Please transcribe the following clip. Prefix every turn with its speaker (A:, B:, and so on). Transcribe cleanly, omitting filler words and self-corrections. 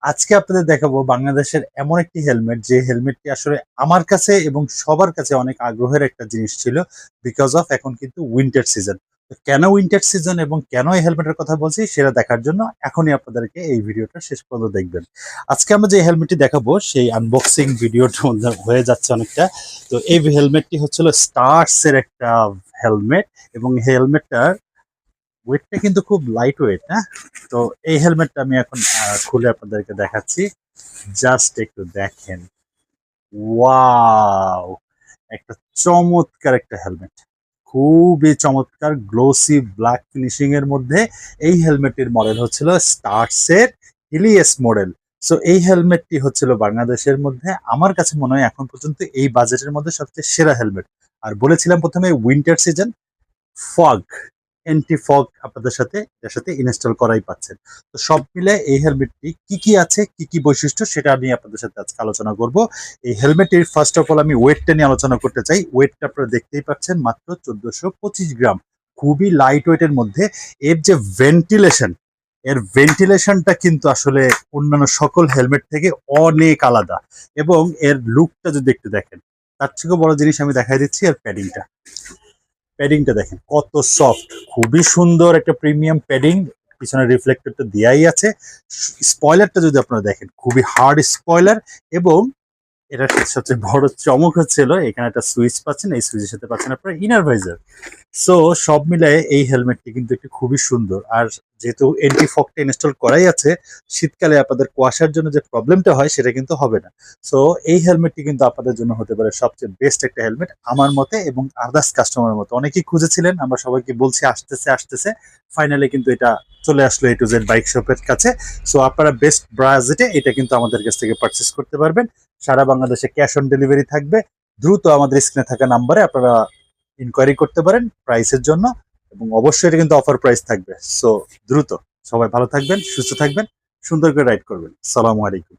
A: আজকে আপনাদের দেখাবো বাংলাদেশের এমন একটি হেলমেট, যে হেলমেটটি আসলে আমার কাছে এবং সবার কাছে অনেক আগ্রহের একটা জিনিস ছিল। বিকজ অফ এখন কিন্তু উইন্টার সিজন। কেন উইন্টার সিজন এবং কেন এই হেলমেটের কথা বলছি সেটা দেখার জন্য এখনই আপনাদেরকে এই ভিডিওটা শেষ পর্যন্ত দেখবেন। আজকে আমরা যে হেলমেটটি দেখাবো সেই আনবক্সিং ভিডিওটার মধ্যে হয়ে যাচ্ছে অনেকটা। তো এই হেলমেটটি হচ্ছিল স্টার্স এর একটা হেলমেট, এবং হেলমেটটার ওয়েটটা কিন্তু খুব লাইট ওয়েট। হ্যাঁ, তো এই হেলমেটটা আমি এখন খুলে আপনাদেরকে দেখাচ্ছি। জাস্ট একটু দেখেন। ওয়াও, একটা চমৎকার একটা হেলমেট, খুবই চমৎকার গ্লোসি ব্ল্যাক ফিনিশিং এর মধ্যে। এই হেলমেটের মডেল হচ্ছিল স্টার্সের হিলিয়াস মডেল। সো এই হেলমেটটি হচ্ছিল বাংলাদেশের মধ্যে আমার কাছে মনে হয় এখন পর্যন্ত এই বাজেটের মধ্যে সবচেয়ে সেরা হেলমেট। আর বলেছিলাম প্রথমে winter season, fog, anti fog আপনাদের সাথে এর সাথে ইনস্টল করাই পাচ্ছেন। তো সব মিলে এই হেলমেটটি কি কি আছে, কি কি বৈশিষ্ট্য, সেটা আমি আপনাদের সাথে আজকে আলোচনা করব। এই হেলমেটের ফার্স্ট অফ অল আমি ওয়েটটা নিয়ে আলোচনা করতে চাই। ওয়েটটা আপনারা দেখতেই পাচ্ছেন, মাত্র 1425 গ্রাম, খুবই লাইট ওয়েটের মধ্যে। এর যে ভেন্টিলেশন, এর ভেন্টিলেশনটা কিন্তু আসলে অন্যান্য সকল হেলমেট থেকে অনেক আলাদা। এবং এর লুকটা যদি একটু দেখেন, তার থেকেও বড় জিনিস আমি দেখাই দিচ্ছি, এর প্যাডিংটা। প্যাডিংটা দেখেন কত সফট, খুবই সুন্দর একটা প্রিমিয়াম প্যাডিং। পিছনে রিফ্লেক্টরটা দেয়াই আছে। স্পয়লারটা যদি আপনারা দেখেন, খুবই হার্ড স্পয়লার। এবং এটার সবচেয়ে বড় চমক হচ্ছিল এখানে একটা সুইচ পাচ্ছেন, এই সুইচের সাথে পাচ্ছেন আপনার ইনার ভাইজার। সো সব মিলায়ে এই হেলমেটটি কিন্তু একটি খুবই সুন্দর। আর যেহেতু এন্টি ফগটা ইনস্টল করাই আছে, শীতকালে আপনাদের কুয়াশার জন্য যে প্রবলেমটা হয় সেটা কিন্তু হবে না। সো এই হেলমেটটি কিন্তু আপনাদের জন্য হতে পারে সবচেয়ে বেস্ট একটা হেলমেট আমার মতে এবং আদার্স কাস্টমারের মতো। অনেকেই খুঁজেছিলেন, আমরা সবাইকে বলছি আসতেছে আসতেছে, ফাইনালি কিন্তু এটা চলে আসলো এ টু জেড বাইক শপের কাছে। সো আপনারা বেস্ট বাজেটে এটা কিন্তু আমাদের কাছ থেকে পারচেস করতে পারবেন। সারা বাংলাদেশে ক্যাশ অন ডেলিভারি থাকবে। দ্রুত আমাদের স্ক্রিনে থাকা নাম্বারে আপনারা ইনকোয়ারি করতে পারেন প্রাইসের জন্য, এবং অবশ্যই এটা কিন্তু অফার প্রাইস থাকবে। সো দ্রুত, সবাই ভালো থাকবেন, সুস্থ থাকবেন, সুন্দর করে রাইড করবেন। সালামু আলাইকুম।